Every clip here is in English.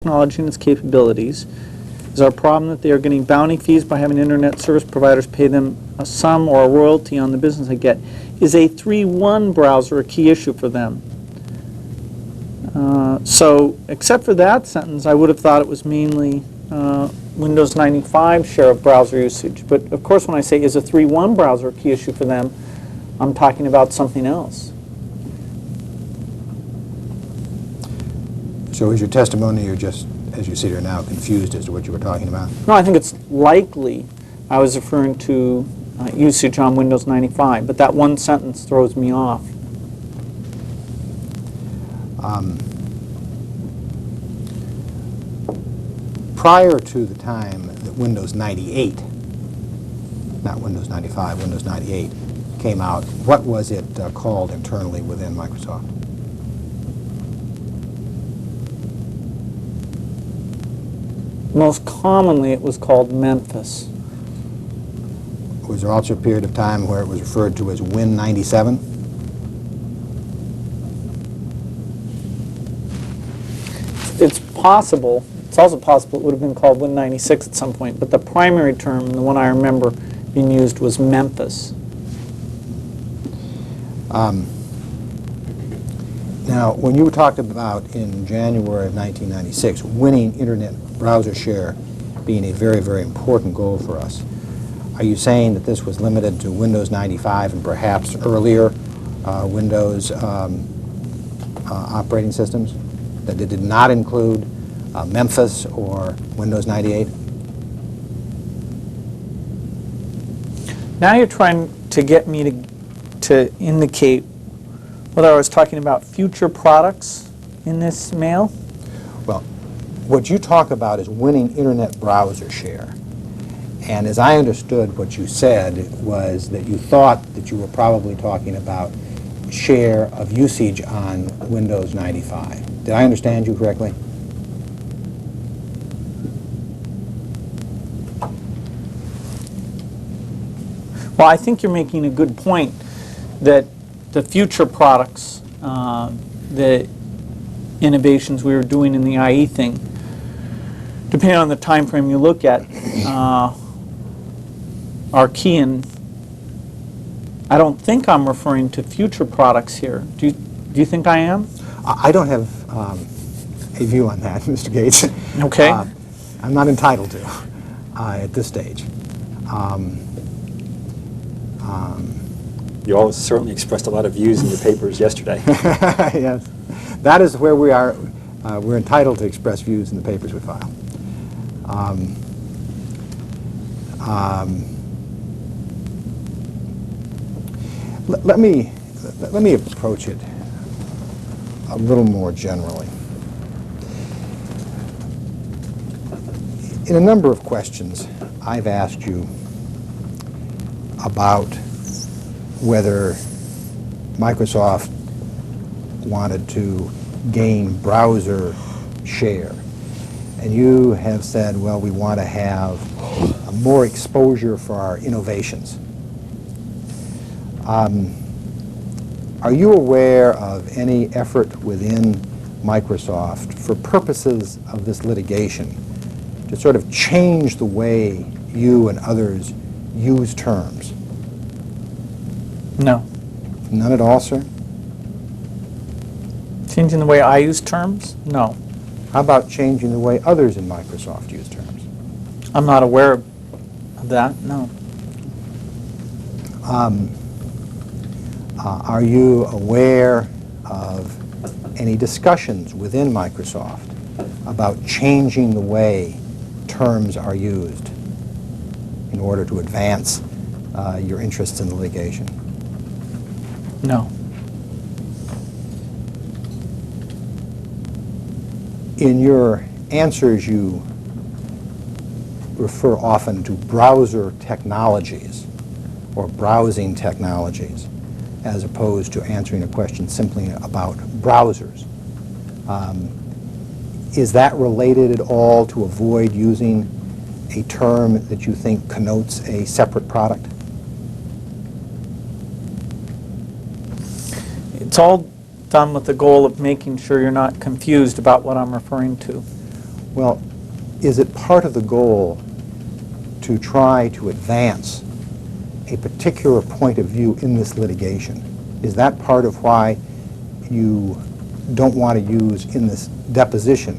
technology and its capabilities. Is our problem that they are getting bounty fees by having internet service providers pay them a sum or a royalty on the business they get? Is a 3.1 browser a key issue for them? So, except for that sentence, I would have thought it was mainly Windows 95 share of browser usage. But of course, when I say is a 3.1 browser a key issue for them, I'm talking about something else. So is your testimony, you're just, as you sit here now, confused as to what you were talking about? No, I think it's likely I was referring to usage on Windows 95, but that one sentence throws me off. Prior to the time that Windows 98, not Windows 95, Windows 98 came out, what was it called internally within Microsoft? Most commonly, it was called Memphis. Was there also a period of time where it was referred to as Win97? It's possible. It's also possible it would have been called Win96 at some point, but the primary term, the one I remember being used, was Memphis. Now, when you talked about in January of 1996 winning internet browser share being a very, very important goal for us, are you saying that this was limited to Windows 95 and perhaps earlier Windows operating systems? That it did not include Memphis or Windows 98? Now you're trying to get me to indicate whether I was talking about future products in this mail. Well, what you talk about is winning internet browser share. And as I understood what you said was that you thought that you were probably talking about share of usage on Windows 95. Did I understand you correctly? Well, I think you're making a good point that the future products, the innovations we were doing in the IE thing, depending on the time frame you look at, are key. And I don't think I'm referring to future products here. Do you think I am? I don't have a view on that, Mr. Gates. Okay. I'm not entitled to at this stage. You all certainly expressed a lot of views in your papers yesterday. Yes, that is where we are. We're entitled to express views in the papers we file. Let me approach it a little more generally. In a number of questions, I've asked you about whether Microsoft wanted to gain browser share. And you have said, well, we want to have more exposure for our innovations. Are you aware of any effort within Microsoft for purposes of this litigation to sort of change the way you and others use terms? No. None at all, sir? Changing the way I use terms? No. How about changing the way others in Microsoft use terms? I'm not aware of that, no. Are you aware of any discussions within Microsoft about changing the way terms are used in order to advance your interests in the litigation? No. In your answers, you refer often to browser technologies or browsing technologies as opposed to answering a question simply about browsers. Is that related at all to avoid using a term that you think connotes a separate product? It's all done with the goal of making sure you're not confused about what I'm referring to. Well, is it part of the goal to try to advance a particular point of view in this litigation? Is that part of why you don't want to use in this deposition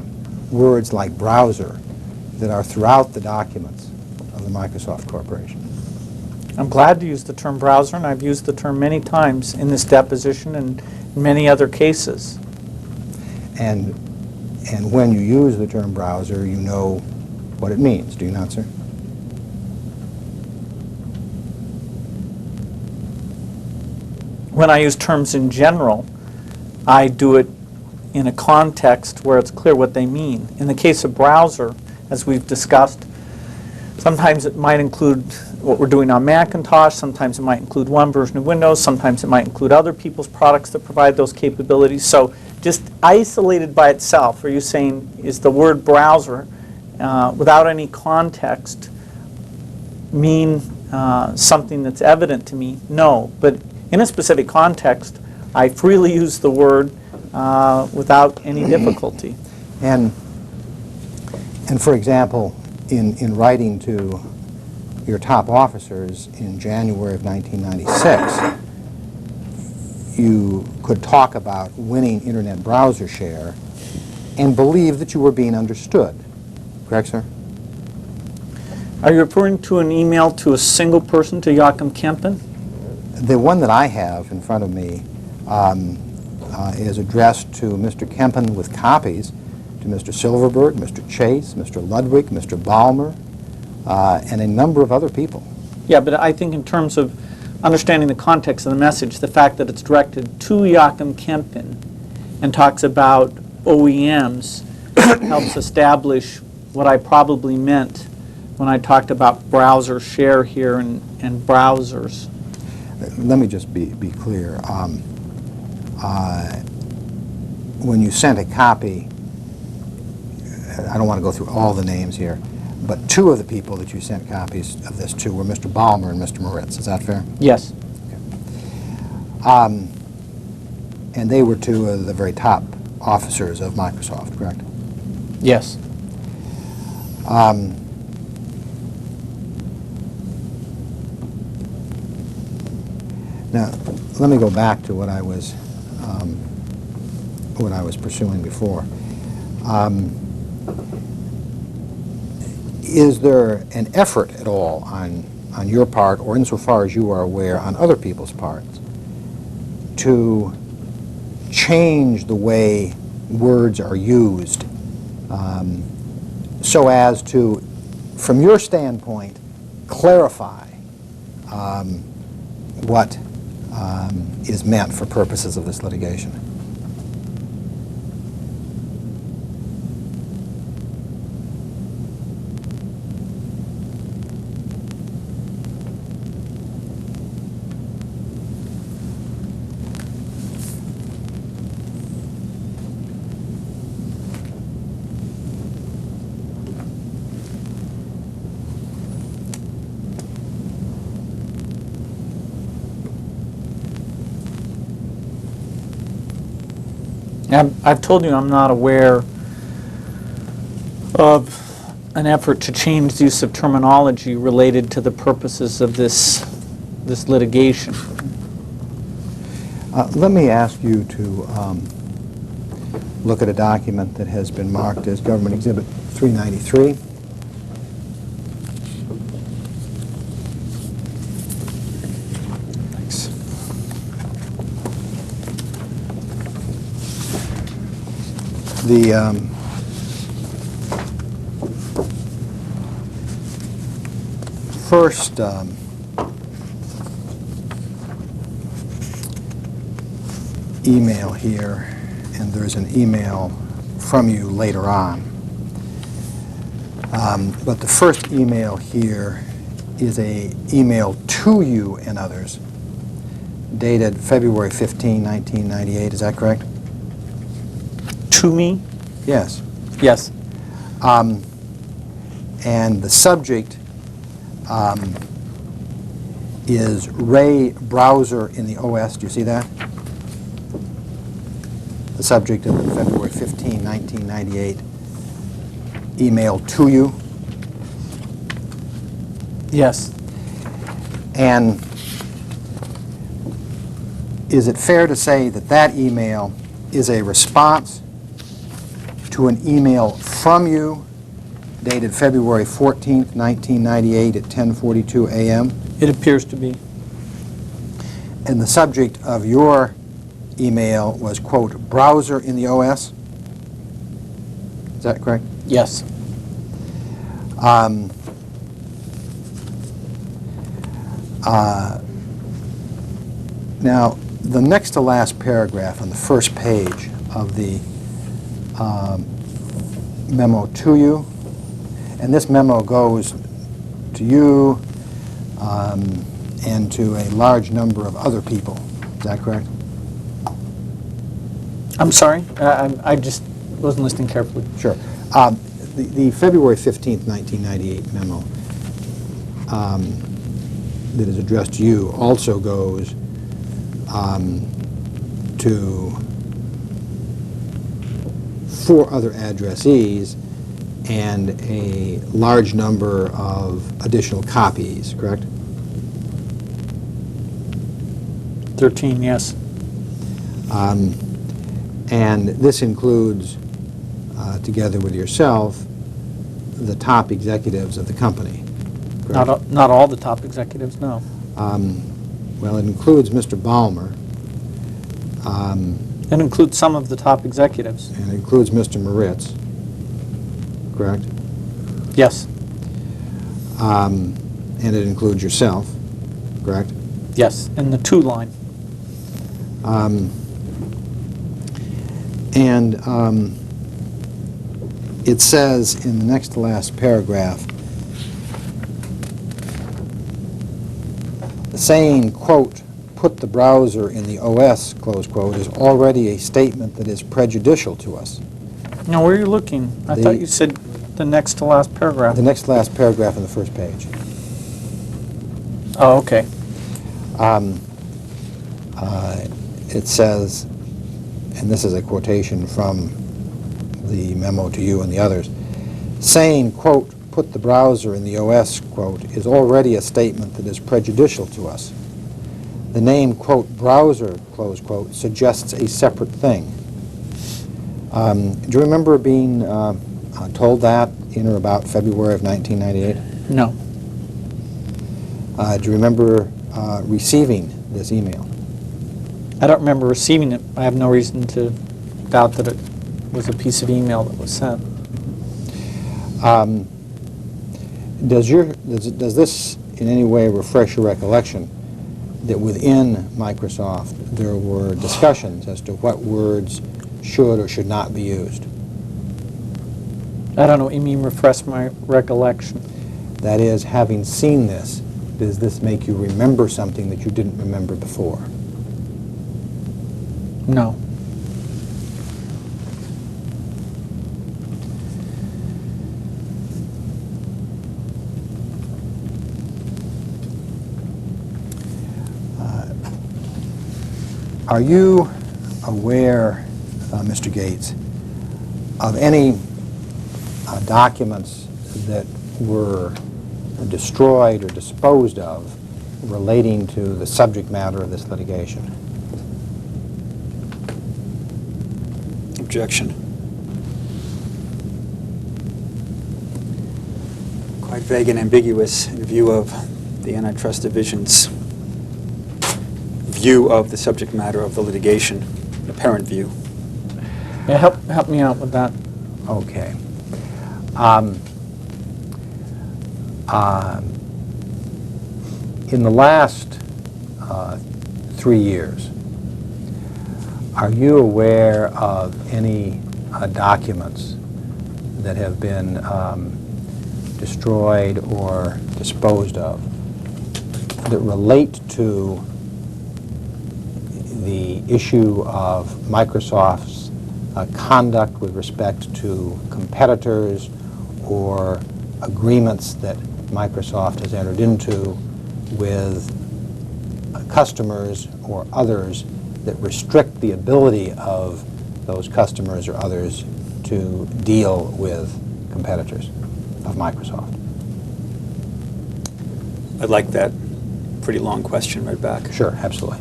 words like browser that are throughout the documents of the Microsoft Corporation? I'm glad to use the term browser, and I've used the term many times in this deposition and many other cases. And when you use the term browser, you know what it means, do you not, sir? When I use terms in general, I do it in a context where it's clear what they mean. In the case of browser, as we've discussed, sometimes it might include what we're doing on Macintosh, sometimes it might include one version of Windows, sometimes it might include other people's products that provide those capabilities. So just isolated by itself, are you saying, is the word browser, without any context, mean something that's evident to me? No, but in a specific context, I freely use the word without any difficulty. And for example, in writing to your top officers in January of 1996, you could talk about winning internet browser share and believe that you were being understood. Correct, sir? Are you referring to an email to a single person, to Joachim Kempen? The one that I have in front of me is addressed to Mr. Kempen with copies to Mr. Silverberg, Mr. Chase, Mr. Ludwig, Mr. Ballmer, and a number of other people. Yeah, but I think in terms of understanding the context of the message, the fact that it's directed to Joachim Kempen and talks about OEMs helps establish what I probably meant when I talked about browser share here and browsers. Let me just be clear. When you sent a copy, I don't want to go through all the names here, but two of the people that you sent copies of this to were Mr. Ballmer and Mr. Moritz. Is that fair? Yes. Okay. And they were two of the very top officers of Microsoft, correct? Yes. Now, let me go back to what I was pursuing before. Is there an effort at all on your part, or insofar as you are aware, on other people's parts, to change the way words are used so as to, from your standpoint, clarify what is meant for purposes of this litigation? I've told you I'm not aware of an effort to change the use of terminology related to the purposes of this litigation. Let me ask you to look at a document that has been marked as Government Exhibit 393. Thanks. The first email here, and there's an email from you later on. But the first email here is an email to you and others, dated February 15, 1998. Is that correct? To me? Yes. Yes. And the subject is Ray browser in the OS. Do you see that? The subject of the February 15, 1998 email to you? Yes. And is it fair to say that that email is a response to an email from you dated February 14th, 1998 at 10:42 a.m.? It appears to be. And the subject of your email was, quote, browser in the OS? Is that correct? Yes. Now, the next to last paragraph on the first page of the memo to you, and this memo goes to you and to a large number of other people. Is that correct? I'm sorry? I just wasn't listening carefully. Sure. The February 15th, 1998 memo that is addressed to you also goes to 4 other addressees and a large number of additional copies, correct? 13, yes. And this includes, together with yourself, the top executives of the company, correct? Not all the top executives, no. Well, it includes Mr. Ballmer, It includes some of the top executives. and it includes Mr. Moritz, correct? Yes. And it includes yourself, correct? Yes, in the to line. It says in the next to last paragraph, saying, quote, put the browser in the OS, close quote, is already a statement that is prejudicial to us. Now, where are you looking? I thought you said the next to last paragraph. The next to last paragraph on the first page. Oh, okay. It says, and this is a quotation from the memo to you and the others, saying, quote, put the browser in the OS, quote, is already a statement that is prejudicial to us. The name, quote, browser, close quote, suggests a separate thing. Do you remember being told that in or about February of 1998? No. Do you remember receiving this email? I don't remember receiving it. I have no reason to doubt that it was a piece of email that was sent. Does this in any way refresh your recollection that within Microsoft there were discussions as to what words should or should not be used? I don't know what you mean, refresh my recollection. That is, having seen this, does this make you remember something that you didn't remember before? No. Are you aware, Mr. Gates, of any documents that were destroyed or disposed of relating to the subject matter of this litigation? Objection. Quite vague and ambiguous in view of the Antitrust Division's view of the subject matter of the litigation, apparent view. Yeah, help me out with that. Okay. In the last 3 years, are you aware of any documents that have been destroyed or disposed of that relate to the issue of Microsoft's conduct with respect to competitors or agreements that Microsoft has entered into with customers or others that restrict the ability of those customers or others to deal with competitors of Microsoft? I'd like that pretty long question read back. Sure, absolutely.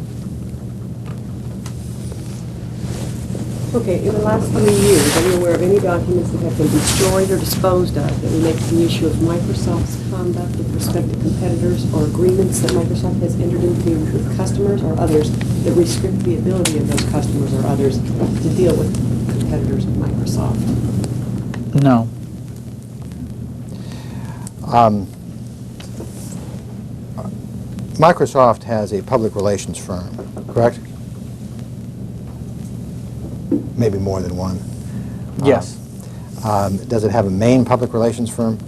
Okay, in the last 3 years, are you aware of any documents that have been destroyed or disposed of that relate to the issue of Microsoft's conduct with respect to competitors or agreements that Microsoft has entered into with customers or others that restrict the ability of those customers or others to deal with competitors of Microsoft? No. Microsoft has a public relations firm, correct? Maybe more than one. Yes. Does it have a main public relations firm?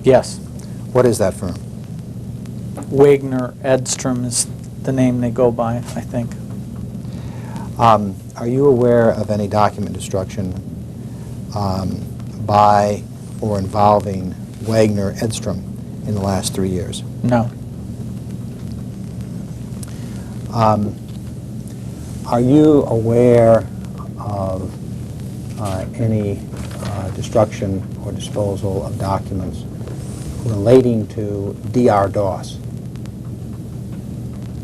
Yes. What is that firm? Wagner Edstrom is the name they go by, I think. Are you aware of any document destruction by or involving Wagner Edstrom in the last 3 years? No. Are you aware of any destruction or disposal of documents relating to DR-DOS?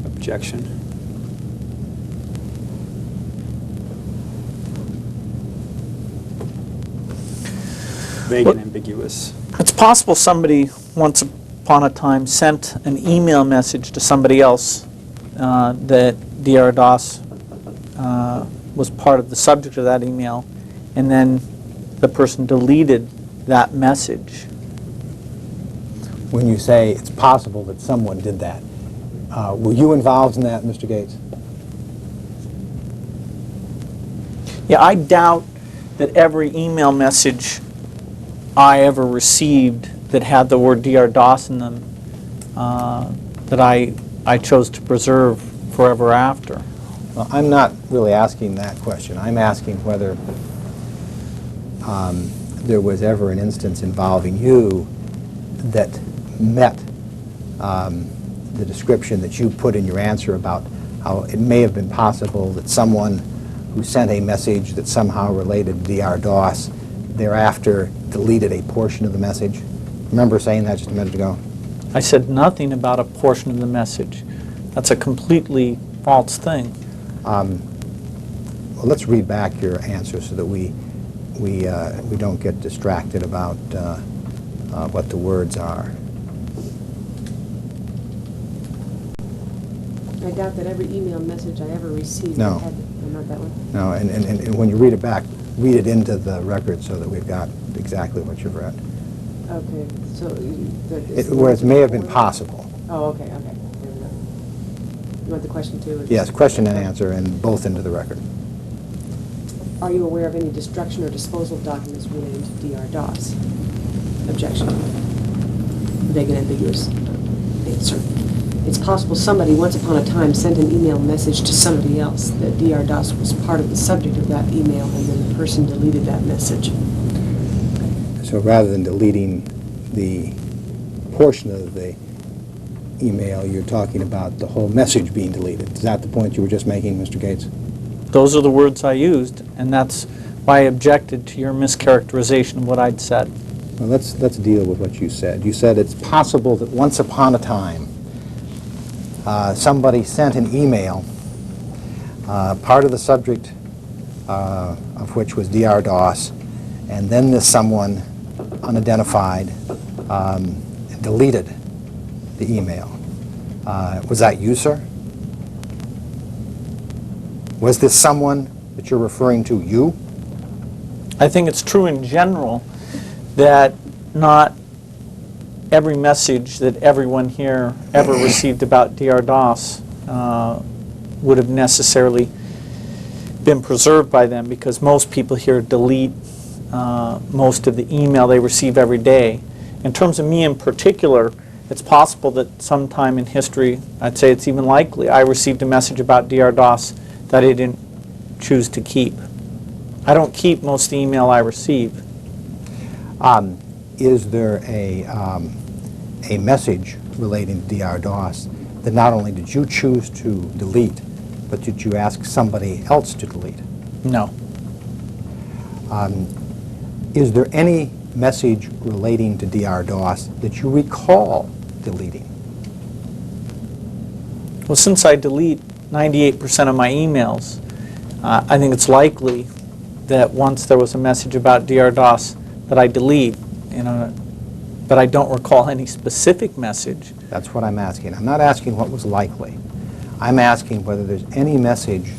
Objection. Vague and ambiguous. It's possible somebody once upon a time sent an email message to somebody else that DR-DOS was part of the subject of that email, and then the person deleted that message. When you say it's possible that someone did that, were you involved in that, Mr. Gates? Yeah, I doubt that every email message I ever received that had the word DR-DOS in them that I chose to preserve forever after. Well, I'm not really asking that question. I'm asking whether there was ever an instance involving you that met the description that you put in your answer about how it may have been possible that someone who sent a message that somehow related to DR-DOS thereafter deleted a portion of the message. Remember saying that just a minute ago? I said nothing about a portion of the message. That's a completely false thing. Well, let's read back your answer so that we don't get distracted about what the words are. I doubt that every email message I ever received No. had, not that one. No, and when you read it back, read it into the record so that we've got exactly what you've read. Okay, so Where it may have been possible. Oh, okay, okay. There we go. You want the question too? or just- Yes, question and answer, and both into the record. Are you aware of any destruction or disposal of documents relating to DR-DOS? Objection. Vague and ambiguous answer. It's possible somebody once upon a time sent an email message to somebody else that DR-DOS was part of the subject of that email, and then the person deleted that message. So rather than deleting the portion of the email, you're talking about the whole message being deleted. Is that the point you were just making, Mr. Gates? Those are the words I used, and that's why I objected to your mischaracterization of what I'd said. Well, let's deal with what you said. You said it's possible that once upon a time somebody sent an email, part of the subject of which was DR-DOS, and then this someone, unidentified, deleted the email. Was that you, sir? Was this someone that you're referring to you? I think it's true in general that not every message that everyone here ever received about DR-DOS would have necessarily been preserved by them, because most people here delete most of the email they receive every day. In terms of me in particular, it's possible that sometime in history, I'd say it's even likely, I received a message about DR-DOS that I didn't choose to keep. I don't keep most of the email I receive. Is there a message relating to DR-DOS that not only did you choose to delete, but did you ask somebody else to delete? No. Is there any message relating to DR-DOS that you recall deleting? Well, since I delete 98% of my emails, I think it's likely that once there was a message about DR-DOS that I delete, but I don't recall any specific message. That's what I'm asking. I'm not asking what was likely. I'm asking whether there's any message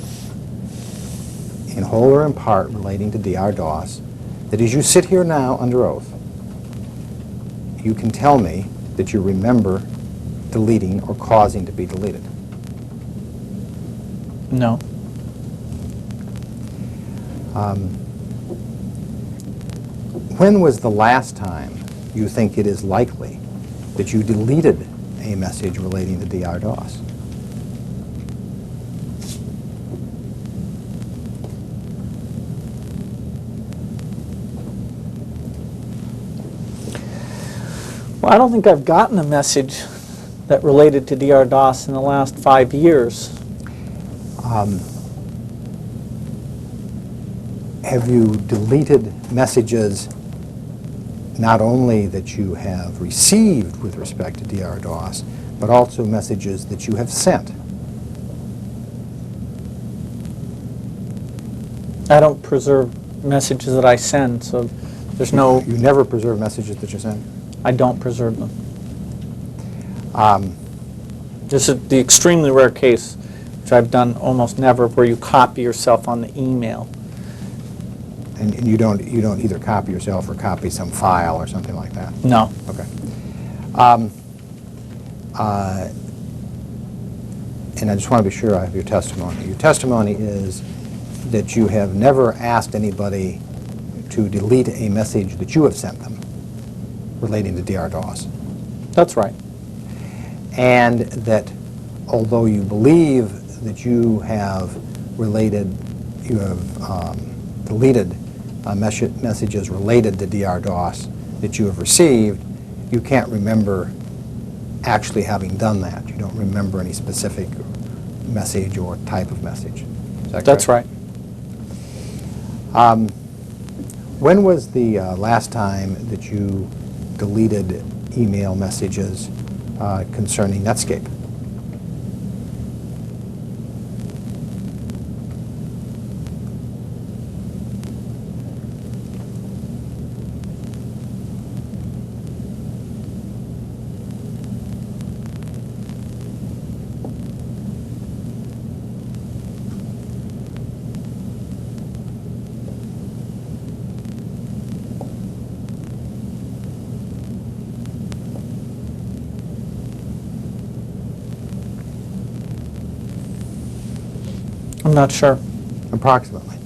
in whole or in part relating to DR-DOS that as you sit here now under oath, you can tell me that you remember deleting or causing to be deleted. No. When was the last time you think it is likely that you deleted a message relating to DR-DOS? Well, I don't think I've gotten a message that related to DR-DOS in the last 5 years. Have you deleted messages not only that you have received with respect to DR-DOS, but also messages that you have sent? I don't preserve messages that I send, so there's no, You never preserve messages that you send? I don't preserve them. This is the extremely rare case, which I've done almost never, where you copy yourself on the email. And you don't either copy yourself or copy some file or something like that? No. Okay. And I just want to be sure I have your testimony. Your testimony is that you have never asked anybody to delete a message that you have sent them relating to DR-DOS. That's right. And that although you believe that you have deleted messages related to DR-DOS that you have received, you can't remember actually having done that. You don't remember any specific message or type of message. Is that That's correct? right. When was the last time that you deleted email messages concerning Netscape? I'm not sure. Approximately.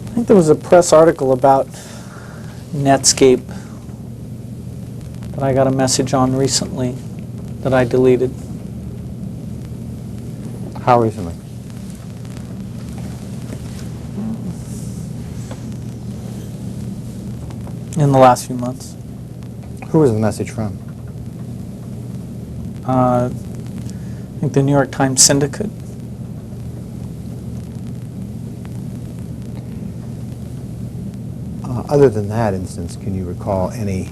I think there was a press article about Netscape that I got a message on recently that I deleted. How recently? In the last few months. Who was the message from? I think the New York Times Syndicate. Other than that instance, can you recall any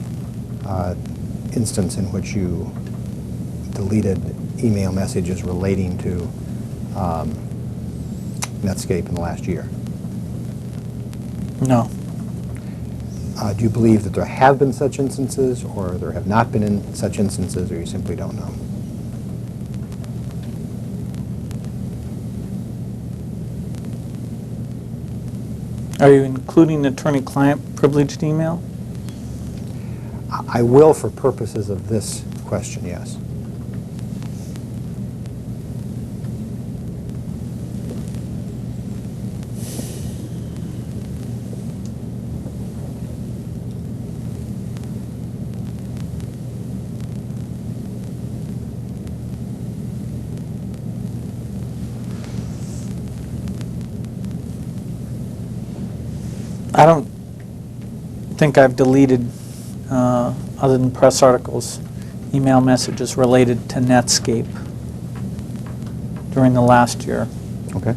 instance in which you deleted email messages relating to Netscape in the last year? No. Do you believe that there have been such instances, or there have not been such instances, or you simply don't know? Are you including attorney-client privileged email? I will for purposes of this question, yes. I don't think I've deleted, other than press articles, email messages related to Netscape during the last year. Okay.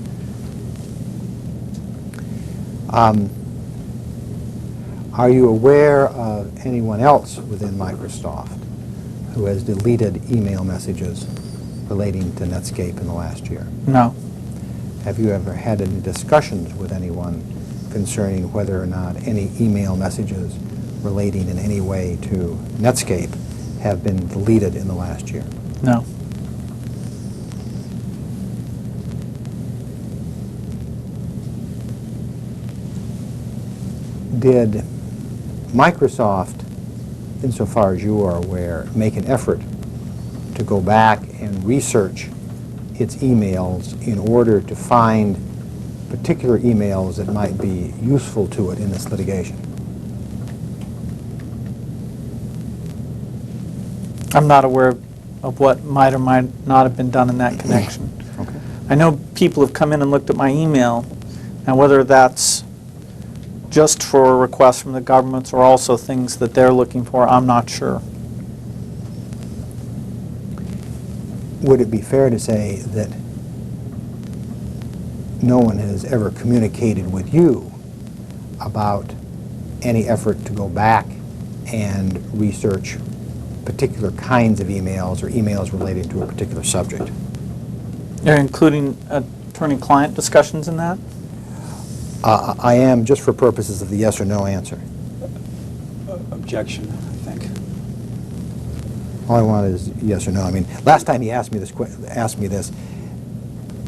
Are you aware of anyone else within Microsoft who has deleted email messages relating to Netscape in the last year? No. Have you ever had any discussions with anyone concerning whether or not any email messages relating in any way to Netscape have been deleted in the last year? No. Did Microsoft, insofar as you are aware, make an effort to go back and research its emails in order to find particular emails that might be useful to it in this litigation? I'm not aware of what might or might not have been done in that connection. Okay. I know people have come in and looked at my email, and whether that's just for requests from the governments or also things that they're looking for, I'm not sure. Would it be fair to say that no one has ever communicated with you about any effort to go back and research particular kinds of emails or emails related to a particular subject? You're including attorney-client discussions in that? I am, just for purposes of the yes or no answer. Objection, I think. All I want is yes or no. I mean, last time he asked me this,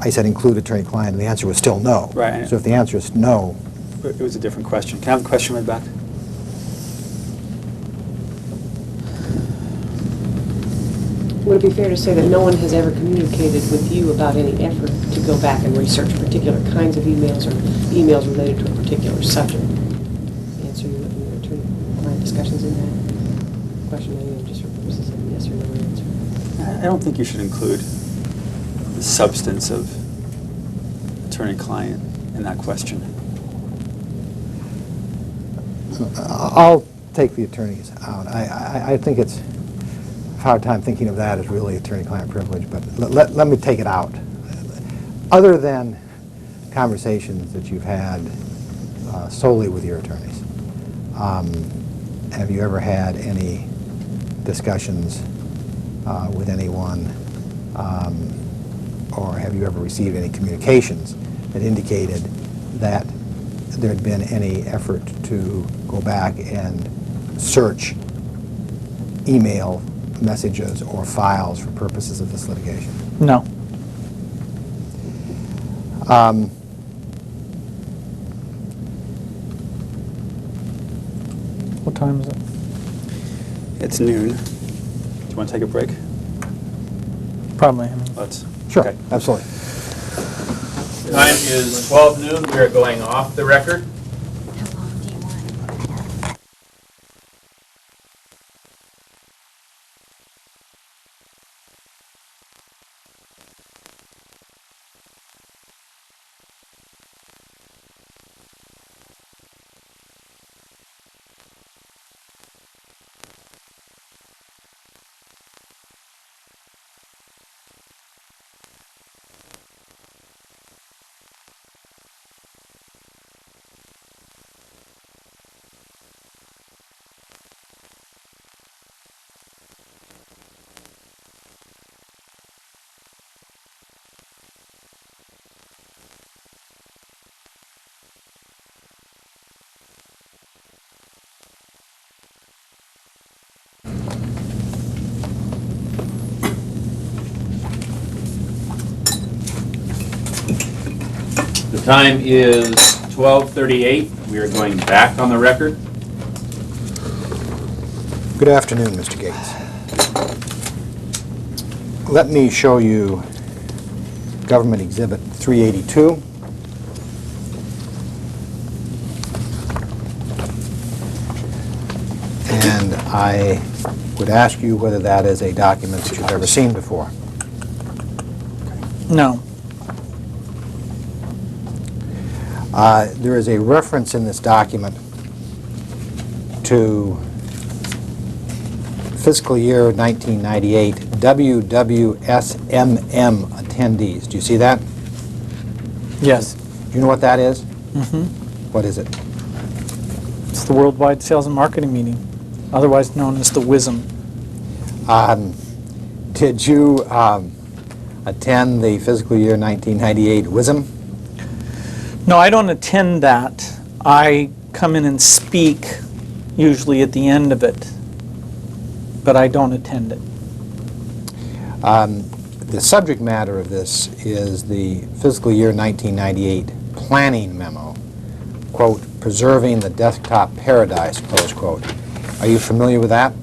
I said include attorney-client, and the answer was still no. Right. So if the answer is no, It was a different question. Can I have the question read back? Would it be fair to say that no one has ever communicated with you about any effort to go back and research particular kinds of emails or emails related to a particular subject? Answer your attorney-client discussions in that question, maybe just for purposes of yes or no answer. I don't think you should include the substance of attorney-client in that question. I'll take the attorneys out. I think it's a hard time thinking of that as really attorney-client privilege, but let me take it out. Other than conversations that you've had solely with your attorneys, have you ever had any discussions with anyone, or have you ever received any communications that indicated that there had been any effort to go back and search email messages or files for purposes of this litigation? No. What time is it? It's noon. Do you want to take a break? Probably. I mean, Let's. Sure, Okay. absolutely. Time is 12 noon. We are going off the record. How long do you want? The time is 12:38. We are going back on the record. Good afternoon, Mr. Gates. Let me show you Government Exhibit 382. And I would ask you whether that is a document that you've ever seen before. no. There is a reference in this document to fiscal year 1998 WWSMM attendees. Do you see that? Yes. Do you know what that is? Mhm. What is it? It's the Worldwide Sales and Marketing Meeting, otherwise known as the WISM. Did you attend the fiscal year 1998 WISM? No, I don't attend that. I come in and speak, usually at the end of it, but I don't attend it. The subject matter of this is the fiscal year 1998 planning memo, quote, preserving the desktop paradise, close quote. Are you familiar with that?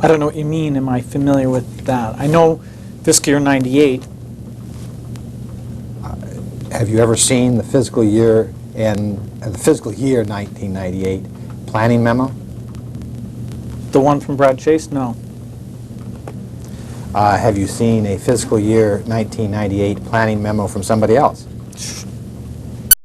I don't know what you mean, am I familiar with that? I know fiscal year 98. Have you ever seen the fiscal year 1998 planning memo? The one from Brad Chase? No. Have you seen a fiscal year 1998 planning memo from somebody else?